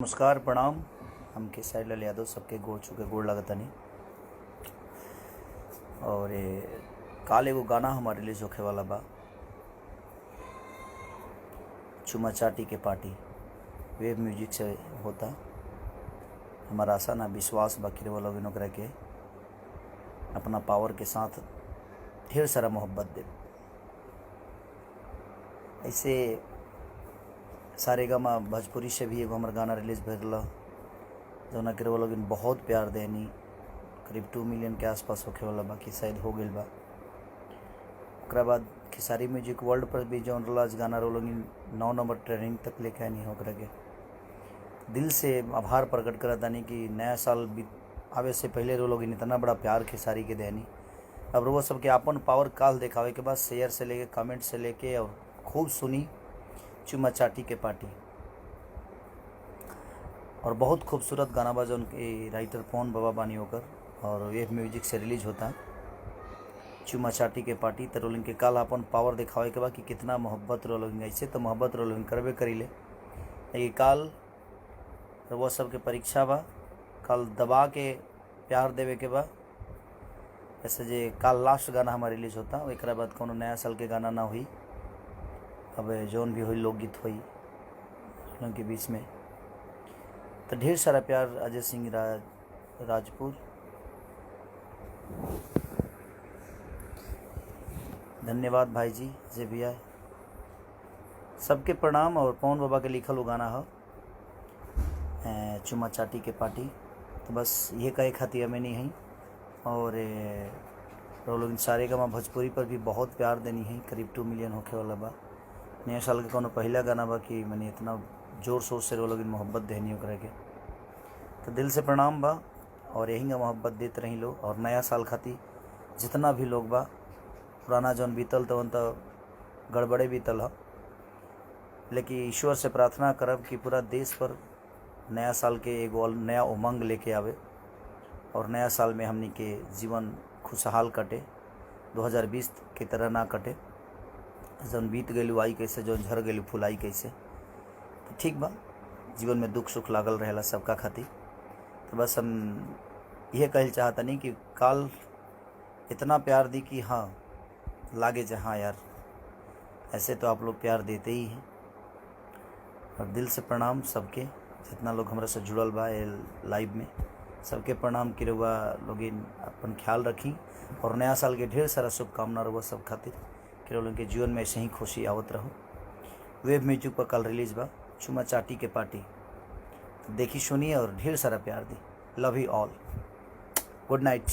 नमस्कार प्रणाम। हमके साइडलाल यादव सबके गोड़ चुके गोड़ लगतनी। और काल एगो गाना हमारे रिलीज होखे वाला बा, चुमा चाटी के पार्टी। वेब म्यूजिक से होता। हमारा आशा ना विश्वास बा कि वो लोग ओकरा के अपना पावर के साथ ढेर सारा मोहब्बत दे। ऐसे सारेगामा भोजपुरी से भी एगो हमार गाना रिलीज भइल जौना के वो लोग बहुत प्यार देनी। करीब 2 मिलियन के आसपास होखे वाला बा कि शायद हो गइल बा। ओकरा बाद खेसारी म्यूजिक वर्ल्ड पर भी जौन रलाज गाना रो लोग 9 नंबर ट्रेनिंग तक लेके आनी हो। ओकरा के दिल से आभार प्रकट करत तानी कि नया साल आवे से पहले रो लोग इतना बड़ा प्यार खेसारी के देनी। अब वो सबके अपन पावर काल दिखावे के बाद शेयर से लेके कमेंट से लेके और खूब सुनी चुमा चाटी के पार्टी। और बहुत खूबसूरत गाना बा जौन के राइटर पवन बाबा बानी होकर और वेब म्यूजिक से रिलीज होता चुमा चाटी के पार्टी। तो रोलिंग के काल अपन पावर दिखावे के बा कि कितना मोहब्बत रोलिंग। ऐसे तो मोहब्बत रोलिंग करबे करीले, लेकिन काल वो सबके परीक्षा बा। काल दबा के प्यार देवे के बा। ऐसे जे काल लास्ट गाना हमारा रिलीज होता, एक बाद कोनो नया साल के गाना ना हुई। अब जौन भी हुई लोकगीत हुई उनके बीच में। तो ढेर सारा प्यार अजय सिंह राजपूत। धन्यवाद भाई जी, अजय भैया, सबके प्रणाम। और पवन बाबा के लिखल वो गाना हो चुमा चाटी के पार्टी। तो बस ये कहे खातिर हमें नहीं है। और लोग सारेगामा भोजपुरी पर भी बहुत प्यार देनी है। करीब 2 मिलियन होखे वाला बा। नया साल के कोनो पहला गाना बा कि मैंने इतना जोर शोर से लोग मोहब्बत देनी ओकरा के। तो दिल से प्रणाम बा और यही मोहब्बत देते रही लोग। और नया साल खातिर जितना भी लोग बा, पुराना जौन बीतल तवन तो गड़बड़े बीतल है, लेकिन ईश्वर से प्रार्थना करब कि पूरा देश पर नया साल के एगो नया उमंग लेके आवे और नया साल में हमनी के जीवन खुशहाल कटे, 2020 की तरह ना कटे। जौन बीत गई आई कैसे, जौन झर गई फुलाई कैसे। तो ठीक बा, जीवन में दुख सुख लागल रहेला सबका खातिर। तो बस हम यह कहल चाहतनी कि काल इतना प्यार दी कि हाँ लागे जहाँ यार ऐसे तो आप लोग प्यार देते ही हैं। और दिल से प्रणाम सबके, जितना लोग हमारे से जुड़ल बा लाइव में, सबके प्रणाम कि रहुआ लोग अपन ख्याल रखी। और नया साल के ढेर सारा शुभकामना रहुआ सब खातिर कि लोगों के जीवन में ऐसे ही खुशी आवत रहो। वेब म्यूजिक पर कल रिलीज बा चुमा चाटी के पार्टी। तो देखी सुनिए और ढेर सारा प्यार दी। Love you all. Good night.